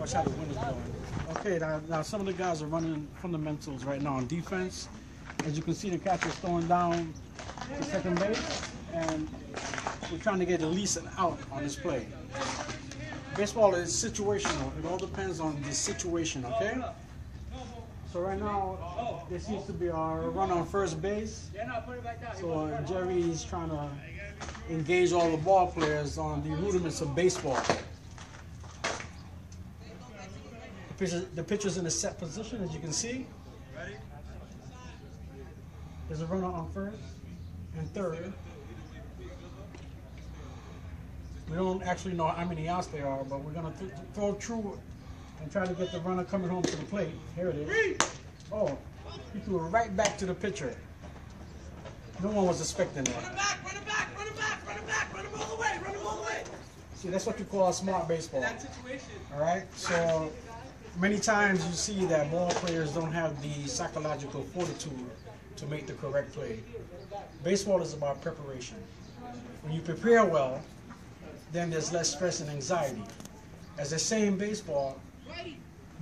Watch how the wind is blowing. Okay, now some of the guys are running fundamentals right now on defense. As you can see, the catcher's throwing down to second base, and we're trying to get at least an out on this play. Baseball is situational. It all depends on the situation, okay? So right now, there seems to be a run on first base. So Jerry's trying to engage all the ball players on the rudiments of baseball. The pitcher's in a set position, as you can see. There's a runner on first and third. We don't actually know how many outs there are, but we're going to throw through and try to get the runner coming home to the plate. Here it is. Oh, he threw it right back to the pitcher. No one was expecting that. Run him back, run him back, run him back, run him back, run him all the way, run him all the way. See, that's what you call a smart baseball. In that situation. All right? So many times you see that ball players don't have the psychological fortitude to make the correct play. Baseball is about preparation. When you prepare well, then there's less stress and anxiety. As they say in baseball,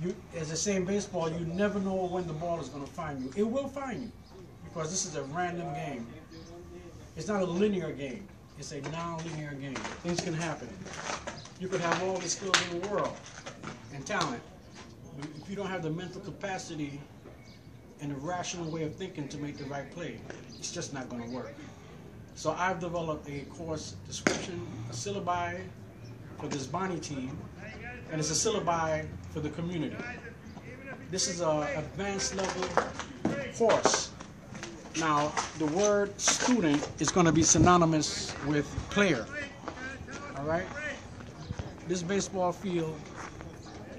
you never know when the ball is going to find you. It will find you, because this is a random game. It's not a linear game. It's a non-linear game. Things can happen. You could have all the skills in the world and talent, but if you don't have the mental capacity and a rational way of thinking to make the right play, it's just not going to work. So I've developed a course description, a syllabi for this Bonnie team, and it's a syllabi for the community. This is an advanced level course. Now, the word student is going to be synonymous with player. All right? This baseball field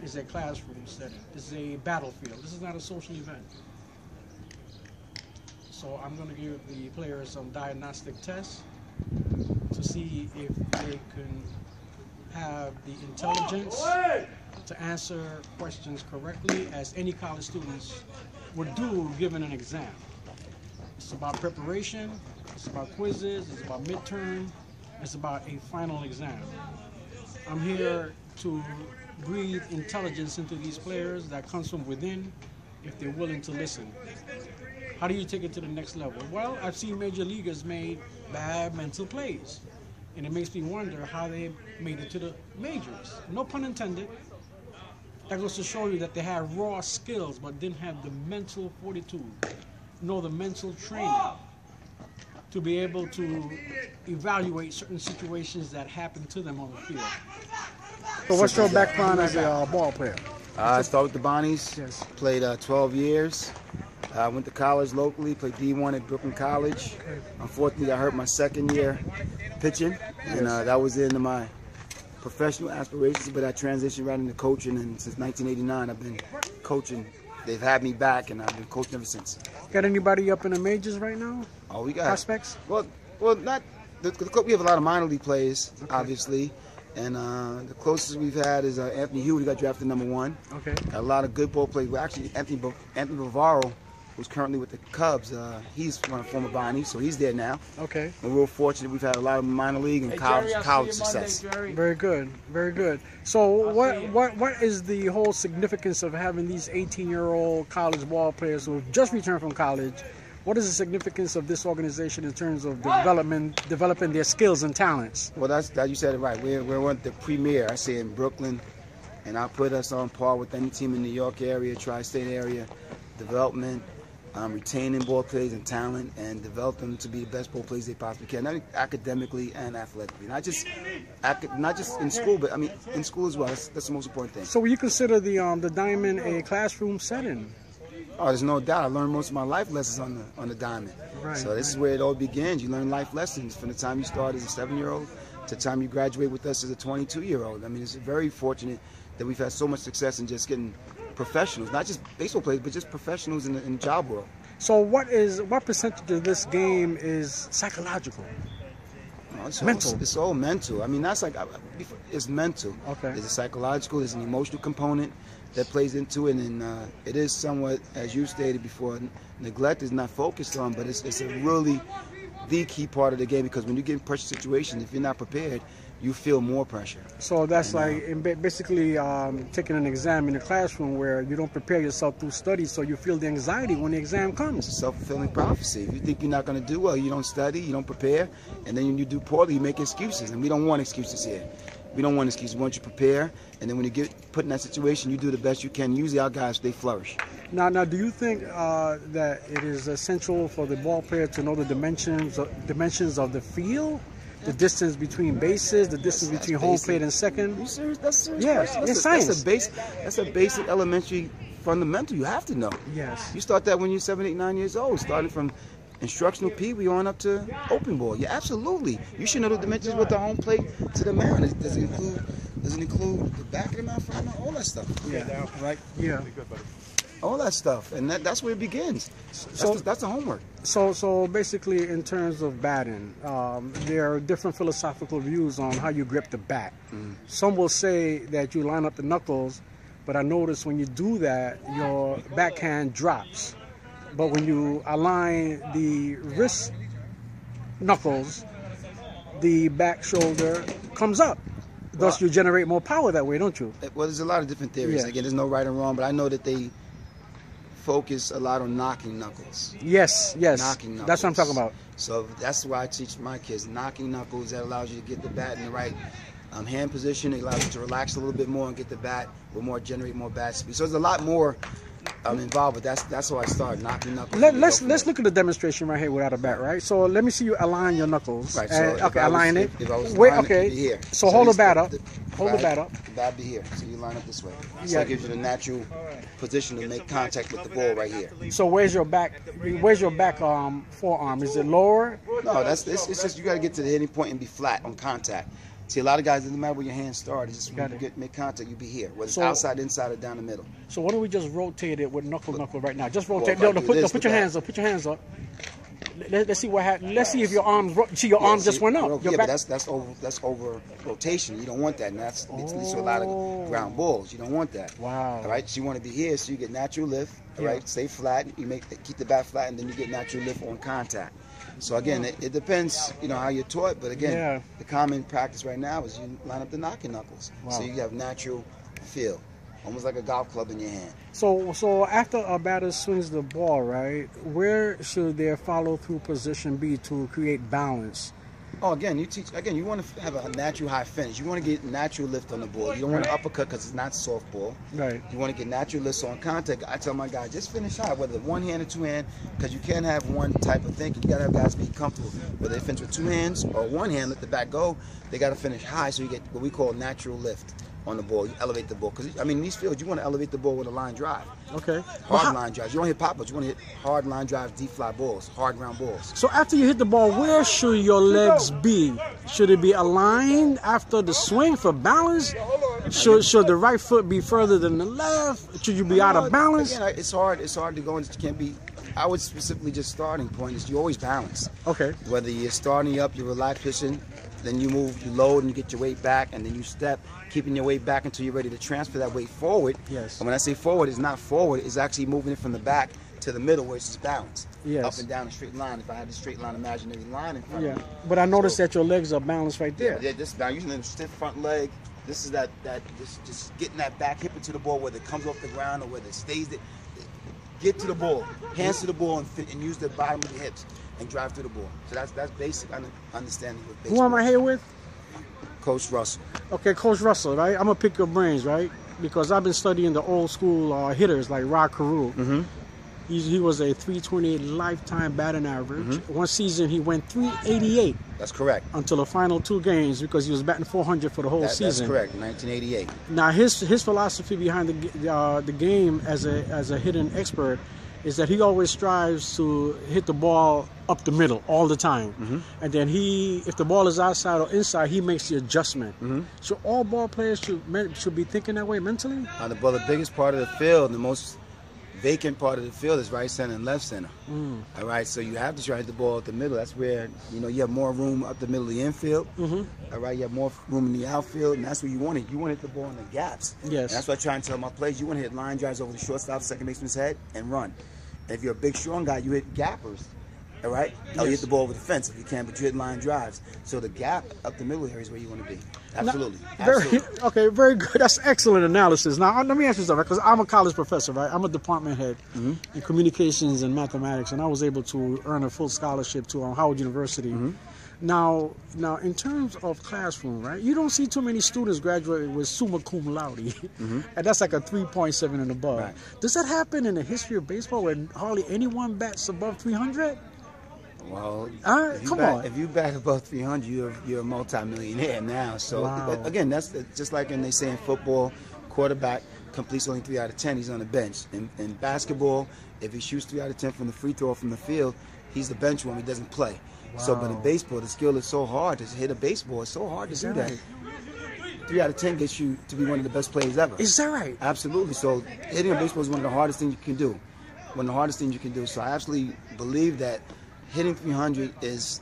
is a classroom setting. This is a battlefield. This is not a social event. So I'm going to give the players some diagnostic tests to see if they can have the intelligence to answer questions correctly, as any college students would do given an exam. It's about preparation, it's about quizzes, it's about midterm, it's about a final exam. I'm here to breathe intelligence into these players that comes from within if they're willing to listen. How do you take it to the next level? Well, I've seen major leaguers made bad mental plays, and it makes me wonder how they made it to the majors. No pun intended. That goes to show you that they had raw skills but didn't have the mental fortitude, nor the mental training to be able to evaluate certain situations that happen to them on the field. So what's your background as a ball player? I started with the Bonnies, Yes. played 12 years. I went to college locally, played D1 at Brooklyn College. Unfortunately, I hurt my second year pitching, and that was the end of my professional aspirations, but I transitioned right into coaching, and since 1989, I've been coaching. They've had me back, and I've been coaching ever since. Got anybody up in the majors right now? Oh, we got prospects? Well, not we have a lot of minor league players, obviously, and the closest we've had is Anthony Hewitt, who got drafted #1. Okay. Got a lot of good ball players. Well, actually, Anthony Bavaro, who's currently with the Cubs, he's one of the former Bonnies, so he's there now. Okay. We're real fortunate. We've had a lot of minor league and college success. Monday, Very good, very good. So what is the whole significance of having these 18-year-old college ball players who have just returned from college? What is the significance of this organization in terms of developing their skills and talents? Well, you said it right. We're one of the premier, I say, in Brooklyn, and I put us on par with any team in the New York area, tri-state area, development, retaining ball players and talent, and develop them to be the best ball players they possibly can, not academically and athletically. Not just in school, but I mean in school as well. That's the most important thing. So you consider the Diamond a classroom setting? Oh, there's no doubt. I learned most of my life lessons on the Diamond. Right, so this is where it all begins. You learn life lessons from the time you start as a 7-year-old to the time you graduate with us as a 22-year-old. I mean, it's very fortunate that we've had so much success in just getting professionals, not just baseball players, but just professionals in the job world. So what percentage of this game is psychological? Mental. It's all mental. I mean, that's like, it's mental. Okay. There's a psychological, there's an emotional component that plays into it, and it is somewhat, as you stated before, neglect is not focused on, but it's a really the key part of the game, because when you get in pressure situations, if you're not prepared, you feel more pressure. So that's basically taking an exam in the classroom where you don't prepare yourself through study, so you feel the anxiety when the exam comes. Self-fulfilling prophecy. If you think you're not going to do well, you don't study, you don't prepare, and then when you do poorly, you make excuses. And we don't want excuses here. We don't want excuses. We want you to prepare, and then when you get put in that situation, you do the best you can. Usually our guys, they flourish. Now, do you think that it is essential for the ball player to know the dimensions of the field? The distance between bases, the distance between home plate and second. Are you serious? That's serious. Yes, it's science. That's a basic elementary fundamental you have to know. Yes. You start that when you're 7, 8, 9 years old, starting from instructional pee-wee on up to open ball. Yeah, absolutely. You should know the dimensions with the home plate to the mound. Does it include the back of the mound, front of the mound, all that stuff? Yeah. Right? Yeah. All that stuff, and that's where it begins. That's the homework. So basically, in terms of batting, there are different philosophical views on how you grip the bat. Some will say that you line up the knuckles, but I notice when you do that, your backhand drops. But when you align the wrist knuckles, the back shoulder comes up. Thus, you generate more power that way, don't you? Well, there's a lot of different theories. Yeah. Again, there's no right or wrong, but I know that they focus a lot on knocking knuckles. Yes. Knocking knuckles. That's what I'm talking about. So that's why I teach my kids knocking knuckles. That allows you to get the bat in the right hand position. It allows you to relax a little bit more and get the bat generate more bat speed. So there's a lot more involved, but that's how I started knocking knuckles. Let's look at the demonstration right here without a bat, right? So let me see you align your knuckles. Right. So okay, align it. If I was Wait. lining, Okay. it'd be here. So hold the bat up. Hold the bat up. The bat be here. So you line up this way. So Yeah. it gives you the natural position to make contact with the ball right here. So where's your back? Where's your back forearm? Is it lower? No, it's just you got to get to the hitting point and be flat on contact. See, a lot of guys, it doesn't matter where your hands start. It's just when you make contact, you be here. Whether it's outside, inside, or down the middle. So why don't we just rotate it with knuckle right now? Just rotate. Well, No, put your hands up. Put your hands up. Let's see what happens. Let's see if your arms. See, your arms just went up. But that's over rotation. You don't want that, and that leads to a lot of ground balls. You don't want that. Wow. All right. So you want to be here, so you get natural lift. All right. Stay flat. You keep the bat flat, and then you get natural lift on contact. So again, it depends, how you're taught. But again, the common practice right now is you line up the knocking knuckles, so you have natural feel, almost like a golf club in your hand. So after a batter swings the ball, right, where should their follow-through position be to create balance? Oh, again, you want to have a natural high finish. You want to get natural lift on the ball. You don't want to uppercut because it's not softball. Right. You want to get natural lifts on contact. I tell my guys, just finish high, whether one hand or two hand, because you can't have one type of thinking. You got to have guys be comfortable. Whether they finish with two hands or one hand, let the bat go, they got to finish high so you get what we call natural lift on the ball. You elevate the ball. Because, in these fields, you want to elevate the ball with a line drive. Okay. Hard line drives. You don't hit pop-ups. You want to hit hard line drives, deep fly balls, hard ground balls. So after you hit the ball, where should your legs be? Should it be aligned after the swing for balance? Should the right foot be further than the left? Should you be out of balance? Again, it's hard to go and you can't be. I would specifically just starting point is you always balance. Okay. Whether you're starting up, you're relaxed position, then you move, you load, and you get your weight back, and then you step, keeping your weight back until you're ready to transfer that weight forward. Yes. And when I say forward, it's not forward, it's actually moving it from the back to the middle where it's just balanced. Yes. Up and down a straight line. If I had a straight line, imaginary line in front of me. But I noticed that your legs are balanced right there. Yeah, this now using the stiff front leg. This is just getting that back hip into the ball, whether it comes off the ground or whether it stays there. Get to the ball, hands to the ball, and use the bottom of the hips and drive through the ball. So that's basic understanding of baseball. Who am I here with? Coach Russell. Okay, Coach Russell, right? I'm gonna pick your brains, right? Because I've been studying the old school hitters like Rod Carew. Mm-hmm. He was a 328 lifetime batting average. Mm-hmm. One season he went 388. That's correct. Until the final 2 games because he was batting 400 for the whole season. That's correct. 1988. Now his philosophy behind the game as a hitting expert is that he always strives to hit the ball up the middle all the time. Mm-hmm. And then if the ball is outside or inside, he makes the adjustment. Mm-hmm. So all ball players should be thinking that way mentally? The biggest part of the field, the most vacant part of the field is right center and left center. All right, so you have to try to hit the ball at the middle. That's where you have more room up the middle of the infield. Mm-hmm. All right, you have more room in the outfield, and that's where you want it. You want to hit the ball in the gaps. Yes. And that's what I try and tell my players. You want to hit line drives over the shortstop, second baseman's head, and run. And if you're a big, strong guy, you hit gappers all right? Oh, you hit the ball over the fence if you can, but you hit line drives. So the gap up the middle area is where you want to be. Absolutely. Okay, very good. That's excellent analysis. Now, let me ask you something, because I'm a college professor, right? I'm a department head in communications and mathematics, and I was able to earn a full scholarship to Howard University. Now, in terms of classroom, right? You don't see too many students graduate with summa cum laude, and that's like a 3.7 and above. Right. Does that happen in the history of baseball where hardly anyone bats above 300? Well, if you bat above 300, you're a multi-millionaire now. So again, that's just like they say in football, quarterback completes only 3 out of 10. He's on the bench. In basketball, if he shoots 3 out of 10 from the free throw from the field, he's the bench one. He doesn't play. Wow. So, but in baseball, the skill is so hard to hit a baseball. It's so hard to do that. 3 out of 10 gets you to be one of the best players ever. Is that right? Absolutely. So hitting a baseball is one of the hardest things you can do. One of the hardest things you can do. So I absolutely believe that hitting 300 is,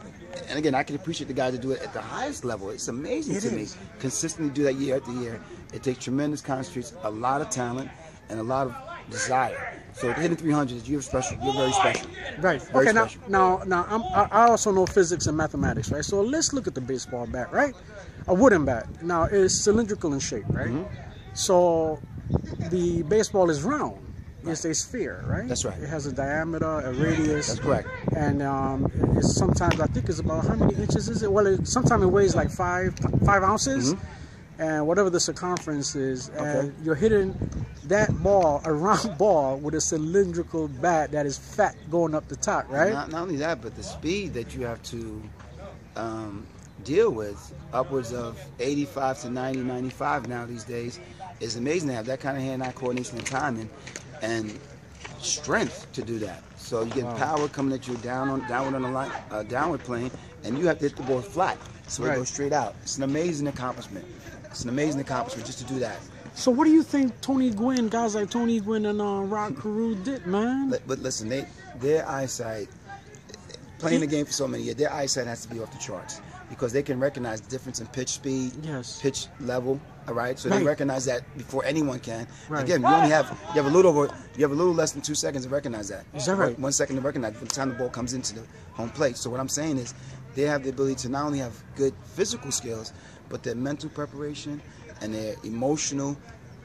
and again, I can appreciate the guys that do it at the highest level. It's amazing to me. Consistently do that year after year. It takes tremendous concentration, a lot of talent, and a lot of desire. So hitting 300, you're special. You're very special. Right. Very okay. special. Now, I also know physics and mathematics, right? So let's look at the baseball bat, right? A wooden bat. Now it's cylindrical in shape, right? So the baseball is round. It's a sphere, right? That's right. It has a diameter, a radius. That's correct. And it's sometimes, I think it's about, how many inches is it? Well, sometimes it weighs like 5 ounces. And whatever the circumference is, and you're hitting that ball, a round ball, with a cylindrical bat that is fat going up the top, right? Not only that, but the speed that you have to deal with, upwards of 85 to 90, 95 now these days, is amazing to have that kind of hand-eye coordination and timing and strength to do that. So you get power coming at you downward on the line, downward plane, and you have to hit the ball flat, so it goes straight out. It's an amazing accomplishment. It's an amazing accomplishment just to do that. So what do you think guys like Tony Gwynn and Rod Carew did, man? But listen, their eyesight, playing the game for so many years, their eyesight has to be off the charts because they can recognize the difference in pitch speed, pitch level. All right, so they recognize that before anyone can. Again, you have a little less than 2 seconds to recognize that. Is that right? 1 second to recognize by the time the ball comes into the home plate. So what I'm saying is, they have the ability to not only have good physical skills, but their mental preparation and their emotional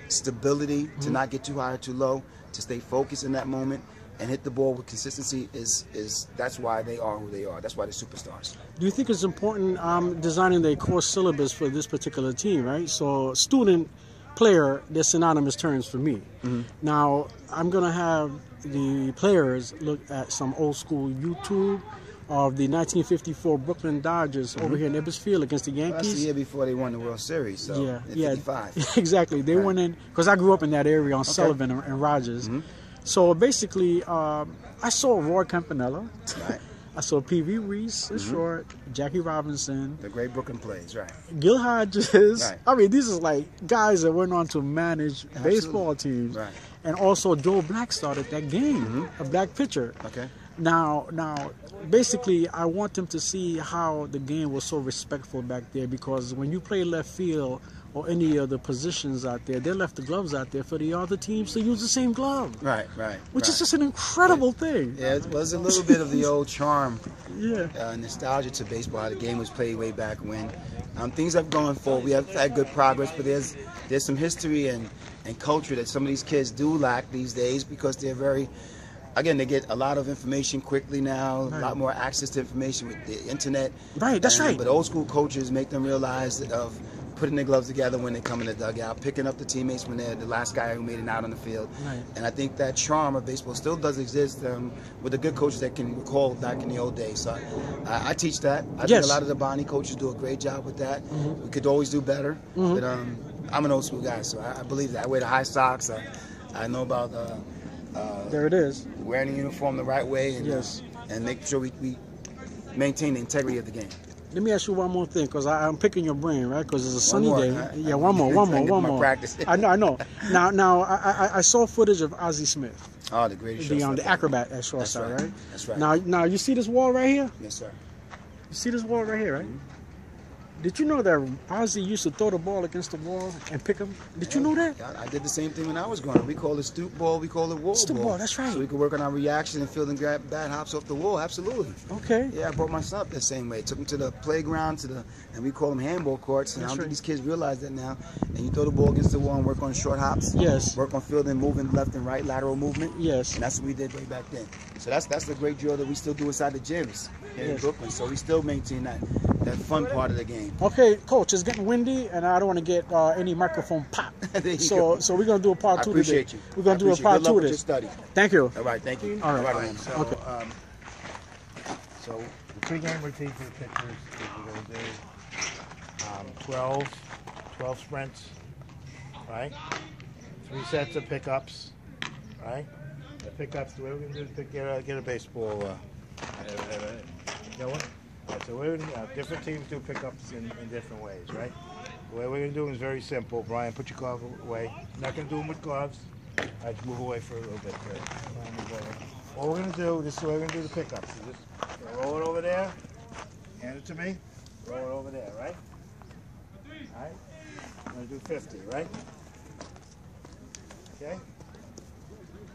stability to not get too high or too low, to stay focused in that moment and hit the ball with consistency is that's why they are who they are. That's why they're superstars. Do you think it's important designing the course syllabus for this particular team, right? So student, player, they're synonymous terms for me. Now, I'm going to have the players look at some old school YouTube of the 1954 Brooklyn Dodgers over here in Ebbets Field against the Yankees. That's the year before they won the World Series, so 55. Exactly. They went in, because I grew up in that area on Sullivan and Rogers. So basically, I saw Roy Campanella. I saw P.V. Reese, short, Jackie Robinson. The great Brooklyn plays, right. Gil Hodges. I mean, these are like guys that went on to manage baseball teams. And also Joe Black started that game, a black pitcher. Now, basically, I want them to see how the game was so respectful back there, because when you play left field or any of the positions out there, they left the gloves out there for the other teams to use the same glove. Which is just an incredible thing. Yeah, it was a little bit of the old charm, nostalgia to baseball, how the game was played way back when. Things have gone forward. We have had good progress, but there's some history and culture that some of these kids do lack these days, because they're very... Again, they get a lot of information quickly now, a lot more access to information with the internet. That's right. But old school coaches make them realize of putting their gloves together when they come in the dugout, picking up the teammates when they're the last guy who made it out on the field. And I think that charm of baseball still does exist with the good coaches that can recall back in the old days. So I teach that. I think a lot of the Bonnie coaches do a great job with that. We could always do better. But I'm an old school guy, so I believe that. I wear the high socks. I know about... there it is. Wearing the uniform the right way and making sure we maintain the integrity of the game. Let me ask you one more thing, because I'm picking your brain, right? Because it's a sunny day. Yeah, one more. Practice. I know. Now, I saw footage of Ozzie Smith. Oh, the greatest shortstop. The acrobat at shortstop, right? That's right. Now, you see this wall right here? Yes, sir. You see this wall right here, right? Did you know that Ozzy used to throw the ball against the wall and pick them? Did you know that? I did the same thing when I was growing up. We call it stoop ball. We call it wall Stoop ball, that's right. So we could work on our reaction and fielding bad hops off the wall. Absolutely. Okay. Yeah, I brought my son up the same way. Took him to the playground, and we call them handball courts. And I don't think these kids realize that now. And you throw the ball against the wall and work on short hops. Yes. Work on fielding, moving left and right, lateral movement. Yes. And that's what we did way back then. So that's the great drill that we still do inside the gyms here in Brooklyn. So we still maintain that fun part of the game. Okay, Coach, it's getting windy, and I don't want to get any microphone pop. So we're going to do a part 2 today. I appreciate you. We're going to do a part 2 of this. Study. Thank you. All right, thank you. All right. All right. So, Okay. So the pregame routine for the pitchers is we're going to do 12 sprints, right? 3 sets of pickups, right? The pickups, the way we're going to do is get a baseball going. Right, so we're gonna, different teams do pickups in different ways, right? The way we're going to do them is very simple. Brian, put your glove away. You're not going to do them with gloves. All right, just move away for a little bit. All we're going to do, this is the way we're going to do the pickups. So just roll it over there, hand it to me, roll it over there, right? All right? I'm going to do 50, right? Okay?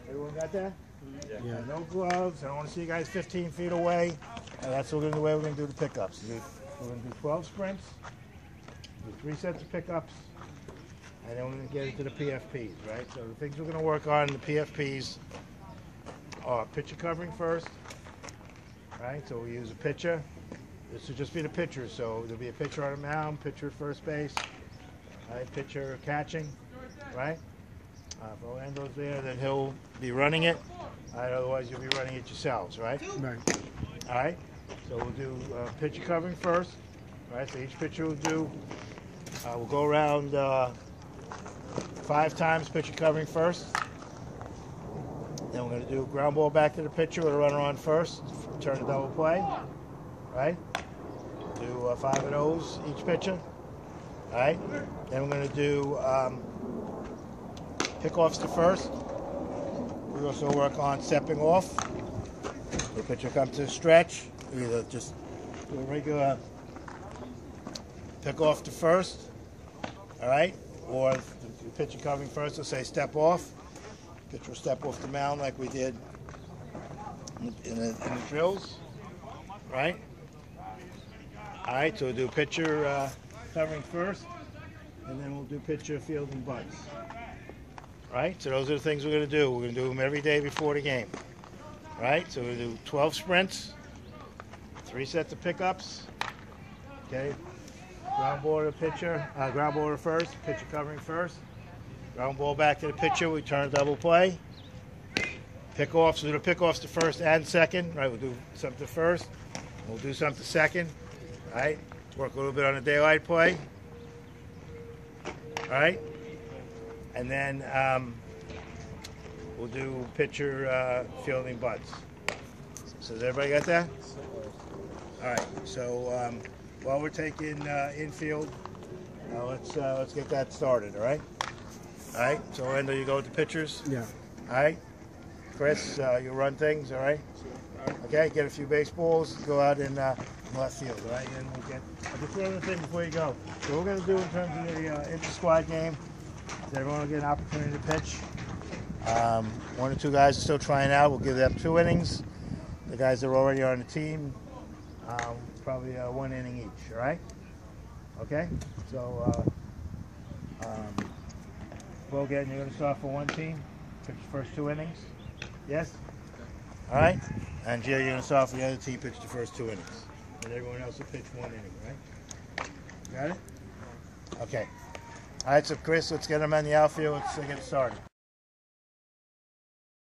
Everyone got that? Yeah. No gloves. I don't want to see you guys 15 feet away. And that's the way we're going to do the pickups. We're going to do 12 sprints, do 3 sets of pickups, and then we're going to get into the PFPs, right? So the things we're going to work on in the PFPs are pitcher covering first, right? So we use a pitcher. This will just be the pitchers. So there'll be a pitcher on the mound, pitcher at first base, right? Pitcher catching, right? If Orlando's there, then he'll be running it. Right, otherwise, you'll be running it yourselves, right? Right. All right. So we'll do pitcher covering first. All right. So each pitcher will do. We'll go around 5 times pitcher covering first. Then we're going to do ground ball back to the pitcher with a runner on first. Turn to double play. Right. Do 5 of those each pitcher. All right. Then we're going to do pickoffs to first. We also work on stepping off. The pitcher comes to a stretch, either just do a regular pickoff to first, all right? Or the pitcher covering first will say step off. Pitcher will step off the mound like we did in the drills, right? All right, so we'll do pitcher covering first, and then we'll do pitcher fielding butts. Right, so those are the things we're going to do. We're going to do them every day before the game. Right, so we're going to do 12 sprints, 3 sets of pickups. Okay, ground ball to pitcher, ground ball to first, pitcher covering first. Ground ball back to the pitcher, we turn double play. Pickoffs, we'll do the pickoffs to first and second. Right, we'll do something to first, we'll do something to second. Right, work a little bit on the daylight play. All right. And then we'll do pitcher fielding butts. So has everybody got that? All right. So while we're taking infield, let's get that started. All right. All right. So Orlando, you go with the pitchers. Yeah. All right. Chris, you run things. All right. Okay. Get a few baseballs. Go out in left field. All right. And we'll get. Just one other thing before you go. So what we're going to do in terms of the inter-squad game. Everyone will get an opportunity to pitch. 1 or 2 guys are still trying out. We'll give them 2 innings. The guys that are already on the team, probably 1 inning each, all right? Okay? So, Bogan, you're going to start for 1 team, pitch the first 2 innings. Yes? All right? And Jerry, you're going to start for the other team, pitch the first 2 innings. And everyone else will pitch 1 inning, right? Got it? Okay. All right, so Chris, let's get them on the outfield. Let's get started.